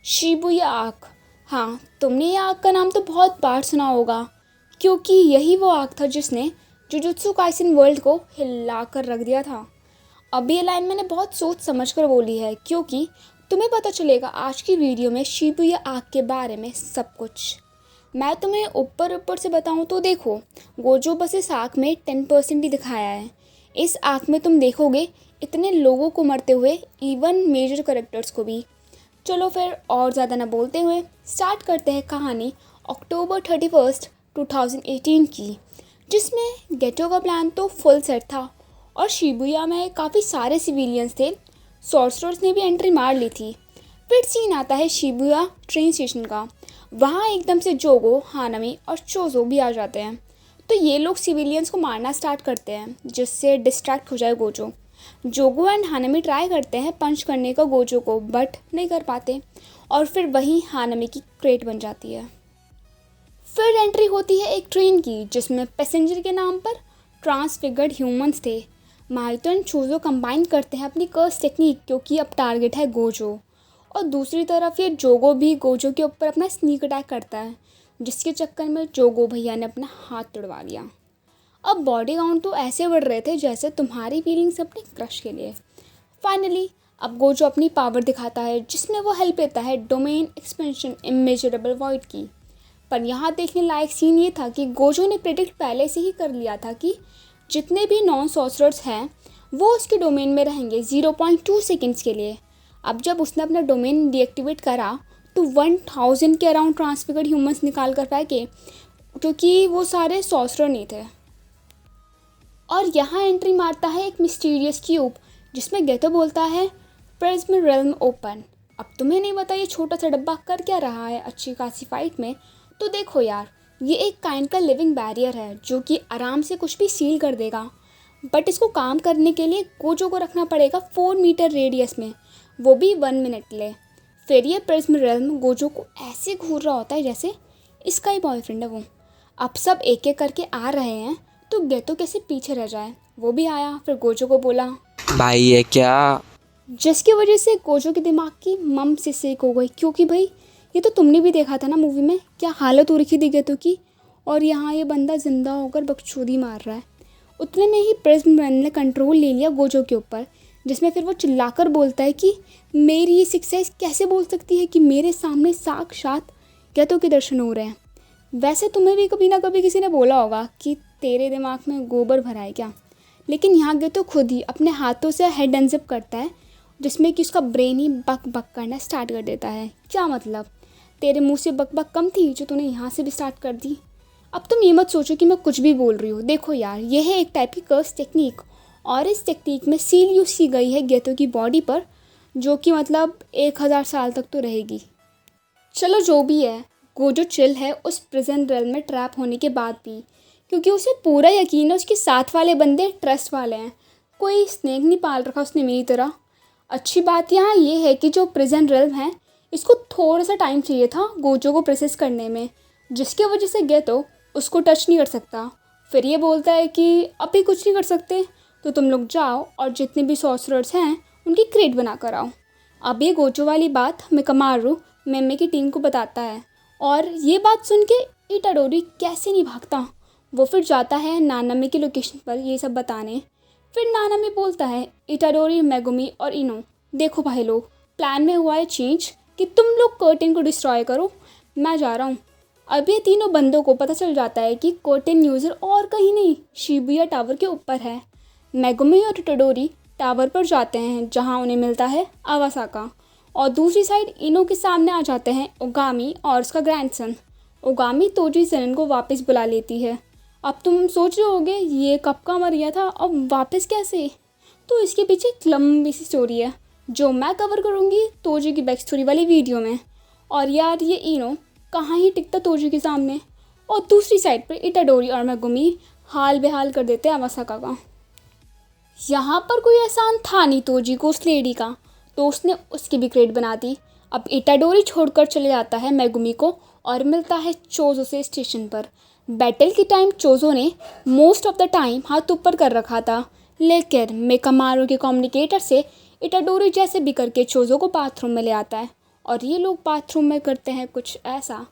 Shibuya arc. हाँ, तुमने ये आर्क का नाम तो बहुत बार सुना होगा, क्योंकि यही वो आर्क था जिसने जुजुत्सु काइसेन वर्ल्ड को हिला कर रख दिया था। अब ये लाइन मैंने बहुत सोच समझ कर बोली है, क्योंकि तुम्हें पता चलेगा आज की वीडियो में शिबुया आर्क के बारे में सब कुछ। मैं तुम्हें ऊपर ऊपर से बताऊं तो देखो, गोजो बस इस आर्क में 10% ही दिखाया है। इस आर्क में तुम देखोगे इतने लोगों को मरते हुए, इवन मेजर कैरेक्टर्स को भी। चलो फिर और ज़्यादा ना बोलते हुए स्टार्ट करते हैं कहानी अक्टूबर 31, 2018 की, जिसमें गेटो का प्लान तो फुल सेट था और शिबुया में काफ़ी सारे सिविलियंस थे। सॉर्सरर्स ने भी एंट्री मार ली थी। फिर सीन आता है शिबुया ट्रेन स्टेशन का। वहाँ एकदम से जोगो, हानामी और चोजो भी आ जाते हैं। तो ये लोग सिविलियंस को मारना स्टार्ट करते हैं, जिससे डिस्ट्रैक्ट हो जाए गोजो। जोगो एंड हानामी ट्राई करते हैं पंच करने का गोजो को, बट नहीं कर पाते और फिर वहीं हानामी की क्रेट बन जाती है। फिर एंट्री होती है एक ट्रेन की, जिसमें पैसेंजर के नाम पर ट्रांसफिगर्ड ह्यूमंस थे। माइतो एंड चोजो कंबाइन करते हैं अपनी कर्स टेक्निक, क्योंकि अब टारगेट है गोजो। और दूसरी तरफ ये जोगो भी गोजो के ऊपर अपना स्नीक अटैक करता है, जिसके चक्कर में जोगो भैया ने अपना हाथ तुड़वा लिया। अब बॉडी काउंट तो ऐसे बढ़ रहे थे जैसे तुम्हारी फीलिंग्स अपने क्रश के लिए। फाइनली अब गोजो अपनी पावर दिखाता है, जिसमें वो हेल्प लेता है डोमेन एक्सपेंशन इमेजरेबल वॉइड की। पर यहाँ देखने लायक सीन ये था कि गोजो ने प्रेडिक्ट पहले से ही कर लिया था कि जितने भी नॉन सॉर्सरर्स हैं वो उसके डोमेन में रहेंगे 0.2 सेकेंड्स के लिए। अब जब उसने अपना डोमेन डीएक्टिवेट करा तो 1000 के अराउंड ट्रांसफिगर्ड ह्यूमंस निकाल कर फेंके, क्योंकि वो सारे सॉर्सरर नहीं थे। और यहाँ एंट्री मारता है एक मिस्टीरियस क्यूब, जिसमें गेटो बोलता है प्रिज्म रेल्म ओपन। अब तुम्हें नहीं पता ये छोटा सा डब्बा कर क्या रहा है अच्छी खासी फाइट में। तो देखो यार, ये एक काइंड का लिविंग बैरियर है जो कि आराम से कुछ भी सील कर देगा, बट इसको काम करने के लिए गोजो को रखना पड़ेगा 4 मीटर रेडियस में, वो भी 1 मिनट ले। फिर ये प्रिज्म रेल्म गोजो को ऐसे घूर रहा होता है जैसे इसका ही बॉयफ्रेंड है वो। अब सब एक एक करके आ रहे हैं, तो गेटो कैसे पीछे रह जाए। वो भी आया, फिर गोजो को बोला भाई ये क्या। जिसकी वजह से गोजो के दिमाग की मम से सेक हो गई, क्योंकि भाई ये तो तुमने भी देखा था ना मूवी में, क्या हालत हो रखी थी गेटो की। और यहाँ ये बंदा जिंदा होकर बकचोदी मार रहा है। उतने में ही प्रिज्म रेल्म ने कंट्रोल ले लिया गोजो के ऊपर, जिसमें फिर वो चिल्लाकर बोलता है कि मेरी ये सिक्स कैसे बोल सकती है कि मेरे सामने साक्षात गेटो के दर्शन हो रहे हैं। वैसे तुम्हें भी कभी ना कभी किसी ने बोला होगा कि तेरे दिमाग में गोबर भरा है क्या, लेकिन यहाँ गेटो खुद ही अपने हाथों से हेड अनजिप करता है, जिसमें कि उसका ब्रेन ही बक बक करना स्टार्ट कर देता है। क्या मतलब, तेरे मुंह से बक बक कम थी जो तूने यहाँ से भी स्टार्ट कर दी। अब तुम ये मत सोचो कि मैं कुछ भी बोल रही हूँ। देखो यार, ये है एक टाइप की कर्स टेक्निक, और इस टेक्निक में सील यूज़ की गई है गेटो की बॉडी पर, जो कि मतलब 1000 साल तक तो रहेगी। चलो जो भी है, गोजो चिल है उस प्रिजन रेल में ट्रैप होने के बाद भी, क्योंकि उसे पूरा यकीन है उसके साथ वाले बंदे ट्रस्ट वाले हैं। कोई स्नेक नहीं पाल रखा उसने मेरी तरह। अच्छी बात यहाँ ये है कि जो प्रिजन रेल्म है, इसको थोड़ा सा टाइम चाहिए था गोजो को प्रोसेस करने में, जिसकी वजह से गेटो उसको टच नहीं कर सकता। फिर ये बोलता है कि अभी कुछ नहीं कर सकते, तो तुम लोग जाओ और जितने भी सॉर्सरर्स हैं उनकी क्रेट बना कर आओ। अब ये गोजो वाली बात मिकामारू मेमे की टीम को बताता है, और ये बात सुन के इटाडोरी कैसे नहीं भागता। वो फिर जाता है नानामी की लोकेशन पर ये सब बताने। फिर नानामी बोलता है इटाडोरी, मेगुमी और इनो, देखो भाई लोग, प्लान में हुआ है चेंज कि तुम लोग कर्टेन को डिस्ट्रॉय करो, मैं जा रहा हूँ। अब ये तीनों बंदों को पता चल जाता है कि कर्टेन यूज़र और कहीं नहीं, शिबुया टावर के ऊपर है। मेगुमी और इटाडोरी टावर पर जाते हैं, जहाँ उन्हें मिलता है आवासाका, और दूसरी साइड इनो के सामने आ जाते हैं ओगामी और उसका ग्रैंडसन। ओगामी तोजी सेनन को वापस बुला लेती है। अब तुम सोच रहे होगे ये कब का मर गया था, अब वापस कैसे। तो इसके पीछे एक लंबी सी स्टोरी है, जो मैं कवर करूँगी तोजी की बैक स्टोरी वाली वीडियो में। और यार ये इनो कहाँ ही टिकता तोजी के सामने। और दूसरी साइड पर इटाडोरी और मेगुमी हाल बेहाल कर देते हैं आवासाका का। यहाँ पर कोई एहसान था नहीं तोजी को उस लेडी का, तो उसने उसकी भी क्रेट बना दी। अब इटाडोरी छोड़कर चले जाता है मेगुमी को और मिलता है चोजो से स्टेशन पर। बैटल के टाइम चोजो ने मोस्ट ऑफ द टाइम हाथ ऊपर कर रखा था, लेकिन मेकामारू के कम्युनिकेटर से इटाडोरी जैसे भी करके चोजो को बाथरूम में ले आता है और ये लोग बाथरूम में करते हैं कुछ ऐसा।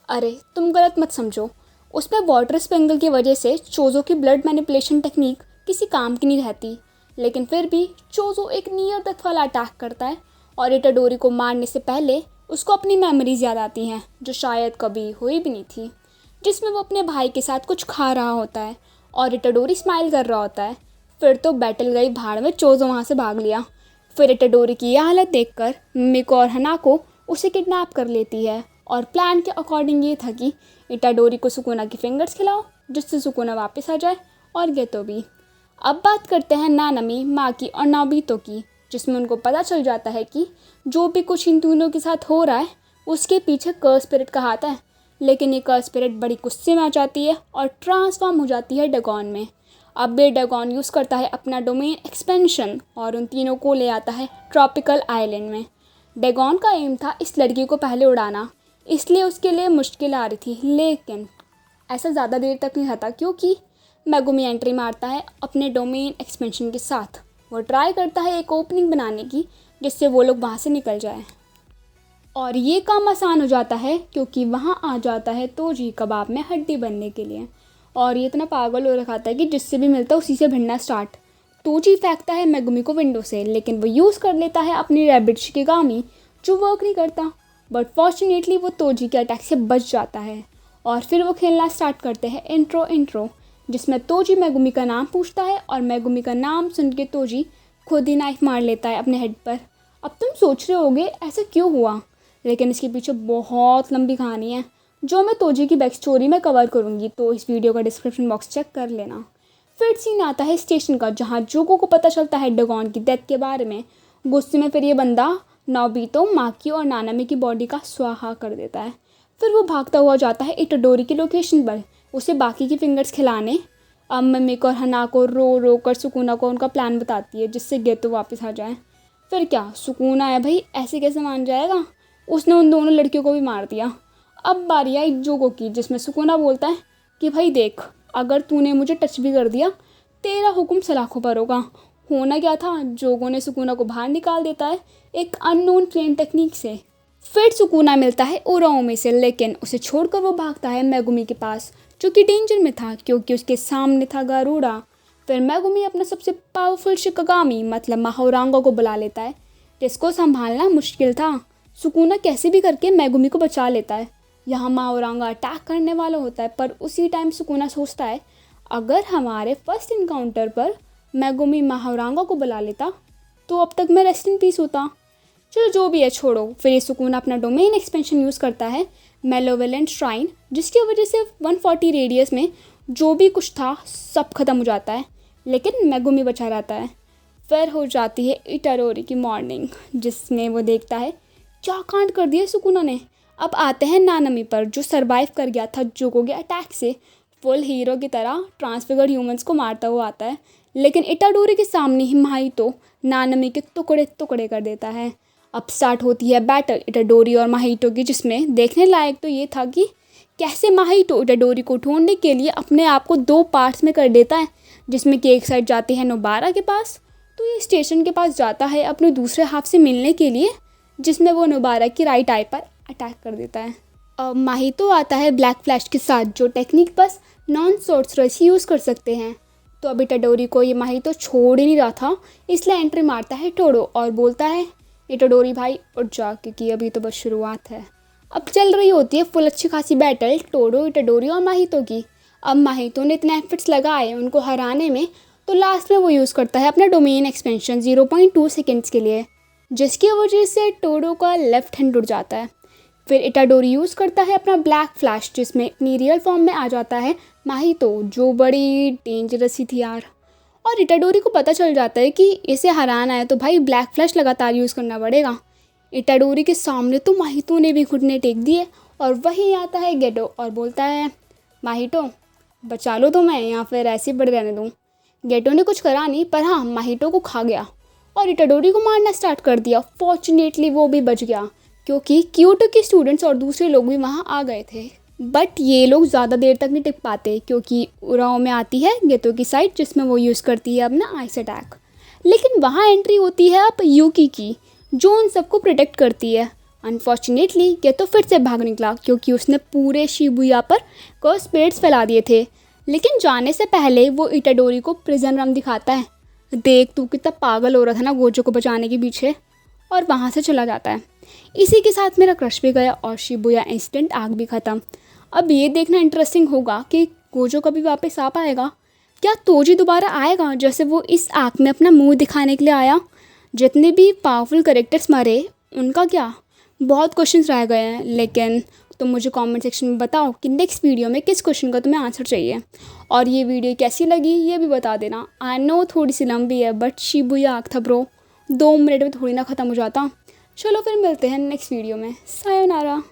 अरे तुम गलत मत समझो, उसमें वाटर स्पेंगल की वजह से चोज़ो की ब्लड मैनिपुलेशन टेक्निक किसी काम की नहीं रहती, लेकिन फिर भी चोज़ो एक नियर डेथ वाला अटैक करता है और इटाडोरी को मारने से पहले उसको अपनी मेमोरीज याद आती हैं जो शायद कभी हुई भी नहीं थी, जिसमें वो अपने भाई के साथ कुछ खा रहा होता है और इटाडोरी स्माइल कर रहा होता है। फिर तो बैटल गई भाड़ में, चोज़ो वहाँ से भाग लिया। फिर इटाडोरी की यह हालत देखकर मिको और हनाको उसे किडनैप कर लेती है और प्लान के अकॉर्डिंग ये था कि इटाडोरी को सुकुना की फिंगर्स खिलाओ जिससे सुकुना वापस आ जाए और गेतो भी। अब बात करते हैं नानमी, माकी और नोबितो की, जिसमें उनको पता चल जाता है कि जो भी कुछ इन दोनों के साथ हो रहा है उसके पीछे कर्स स्पिरिट का हाथ है। लेकिन ये कर्स स्पिरिट बड़ी गुस्से में आ जाती है और ट्रांसफॉर्म हो जाती है डैगोन में। अब ये डैगोन यूज़ करता है अपना डोमेन एक्सपेंशन और उन तीनों को ले आता है ट्रॉपिकल आइलैंड में। डैगोन का एम था इस लड़की को पहले उड़ाना, इसलिए उसके लिए मुश्किल आ रही थी, लेकिन ऐसा ज़्यादा देर तक नहीं रहता क्योंकि मेगुमी एंट्री मारता है अपने डोमेन एक्सपेंशन के साथ। वो ट्राई करता है एक ओपनिंग बनाने की जिससे वो लोग वहाँ से निकल जाए और ये काम आसान हो जाता है क्योंकि वहाँ आ जाता है तोजी कबाब में हड्डी बनने के लिए और ये इतना पागल हो रखा था कि जिससे भी मिलता उसी से भिड़ना स्टार्ट। तोजी फेंकता है मेगुमी को विंडो से, लेकिन वो यूज़ कर लेता है अपनी रैबिट शिकिगामी जो वर्क नहीं करता, बट फॉर्चुनेटली वो तोजी के अटैक से बच जाता है और फिर वो खेलना स्टार्ट करते हैं इंट्रो जिसमें तोजी मेगुमी का नाम पूछता है और मेगुमी का नाम सुन के तोजी खुद ही नाइफ मार लेता है अपने हेड पर। अब तुम सोच रहे होगे ऐसा क्यों हुआ, लेकिन इसके पीछे बहुत लंबी कहानी है जो मैं तोजी की बैक स्टोरी में कवर करूँगी, तो इस वीडियो का डिस्क्रिप्शन बॉक्स चेक कर लेना। फिर सीन आता है स्टेशन का जहाँ जोको को पता चलता है डैगोन की डेथ के बारे में। गुस्से में फिर ये बंदा नोबितो, माकी और नानामी की बॉडी का स्वाहा कर देता है। फिर वो भागता हुआ जाता है इटाडोरी की लोकेशन पर उसे बाकी की फिंगर्स खिलाने। अब मिको और हनाको रो रो कर सुकुना को उनका प्लान बताती है जिससे गेतो वापस आ जाए। फिर क्या सुकुना है भाई, ऐसे कैसे मान जाएगा, उसने उन दोनों लड़कियों को भी मार दिया। अब बारी आई जोको की जिसमें सुकुना बोलता है कि भाई देख, अगर तूने मुझे टच भी कर दिया तेरा हुक्म सलाखों पर होगा। होना क्या था, जोको ने सुकुना को बाहर निकाल देता है एक अननोन फ्लेम टेक्निक से। फिर सुकुना मिलता है उराओमी से, लेकिन उसे छोड़कर वो भागता है मेगुमी के पास जो कि डेंजर में था क्योंकि उसके सामने था गारुडा। फिर मेगुमी अपना सबसे पावरफुल शिकागामी मतलब माहोरांगा को बुला लेता है जिसको संभालना मुश्किल था। सुकुना कैसे भी करके मेगुमी को बचा लेता है। यहाँ माहोरांगा अटैक करने वाला होता है, पर उसी टाइम सुकुना सोचता है अगर हमारे फर्स्ट इनकाउंटर पर मेगुमी माहोरांगा को बुला लेता तो अब तक मैं रेस्ट इन पीस होता। चलो जो भी है छोड़ो। फिर ये सुकुना अपना डोमेन एक्सपेंशन यूज़ करता है मेलोवेलेंट श्राइन, जिसकी वजह से 140 रेडियस में जो भी कुछ था सब खत्म हो जाता है, लेकिन मेगुमी बचा रहता है। फिर हो जाती है इटाडोरी की मॉर्निंग जिसमें वो देखता है क्या कांड कर दिया सुकुना ने। अब आते हैं नानमी पर जो सरवाइव कर गया था जोको के अटैक से। फुल हीरो की तरह ट्रांसफिगर्ड ह्यूमंस को मारता हुआ आता है, लेकिन इटाडोरी के सामने ही माहितो नानमी के टुकड़े टुकड़े कर देता है। अब स्टार्ट होती है बैटल इटाडोरी और माहितो की, जिसमें देखने लायक तो ये था कि कैसे माहितो इटाडोरी को ढूंढने के लिए अपने आप को 2 पार्ट्स में कर देता है, जिसमें कि एक साइड जाती है नोबारा के पास तो ये स्टेशन के पास जाता है अपने दूसरे हाफ से मिलने के लिए, जिसमें वो नोबारा की राइट आई पर अटैक कर देता है। अब माहितो आता है ब्लैक फ्लैश के साथ जो टेक्निक बस नॉन सोर्सरर्स ही यूज़ कर सकते हैं। तो अभी इटाडोरी को ये माहितो छोड़ ही नहीं रहा था, इसलिए एंट्री मारता है टोडो और बोलता है इटाडोरी भाई उठ जा क्योंकि अभी तो बस शुरुआत है। अब चल रही होती है फुल अच्छी खासी बैटल टोडो, इटाडोरी और माहितो की। अब माहितो ने इतने एफर्ट्स लगाए उनको हराने में, तो लास्ट में वो यूज़ करता है अपना डोमेन एक्सपेंशन 0.2 सेकेंड्स के लिए, जिसकी वजह से टोडो का लेफ्ट हैंड उड़ जाता है। फिर इटाडोरी यूज़ करता है अपना ब्लैक फ्लैश जिसमें अपनी रियल फॉर्म में आ जाता है माहितो, जो बड़ी डेंजरस ही थी यार। और इटाडोरी को पता चल जाता है कि इसे हराना है तो भाई ब्लैक फ्लैश लगातार यूज़ करना पड़ेगा। इटाडोरी के सामने तो माहितो ने भी घुटने टेक दिए और वहीं आता है गेटो और बोलता है माहितो बचा लो तो मैं या फिर ऐसे ही पड़े रहने दूँ। गेटो ने कुछ करा नहीं, पर हाँ माहितो को खा गया और इटाडोरी को मारना स्टार्ट कर दिया। फॉर्चुनेटली वो भी बच गया क्योंकि क्योटो के स्टूडेंट्स और दूसरे लोग भी वहाँ आ गए थे, बट ये लोग ज़्यादा देर तक नहीं टिक पाते क्योंकि उराओ में आती है गेतो की साइड जिसमें वो यूज़ करती है अपना आइस अटैक। लेकिन वहाँ एंट्री होती है अब यूकी की जो उन सबको प्रोटेक्ट करती है। अनफॉर्चुनेटली ये तो फिर से भाग निकला क्योंकि उसने पूरे शिबुया पर कर्स पेड्स फैला दिए थे। लेकिन जाने से पहले वो इटाडोरी को प्रिजन रम दिखाता है। देख तू कितना पागल हो रहा था ना गोजो को बचाने के पीछे, और वहाँ से चला जाता है। इसी के साथ मेरा क्रश भी गया और शिबुया इंसिडेंट आग भी ख़त्म। अब ये देखना इंटरेस्टिंग होगा कि गोजो कभी वापस आ पाएगा। क्या तोजी दोबारा आएगा जैसे वो इस आर्क में अपना मुंह दिखाने के लिए आया? जितने भी पावरफुल कैरेक्टर्स मरे उनका क्या? बहुत क्वेश्चंस रह गए हैं, लेकिन तुम मुझे कमेंट सेक्शन में बताओ कि नेक्स्ट वीडियो में किस क्वेश्चन का तुम्हें आंसर चाहिए। और ये वीडियो कैसी लगी ये भी बता देना। आई नो थोड़ी सी लंबी है बट शिबुया आर्क था ब्रो, 2 मिनट में थोड़ी ना ख़त्म हो जाता। चलो फिर मिलते हैं नेक्स्ट वीडियो में। सायोनारा।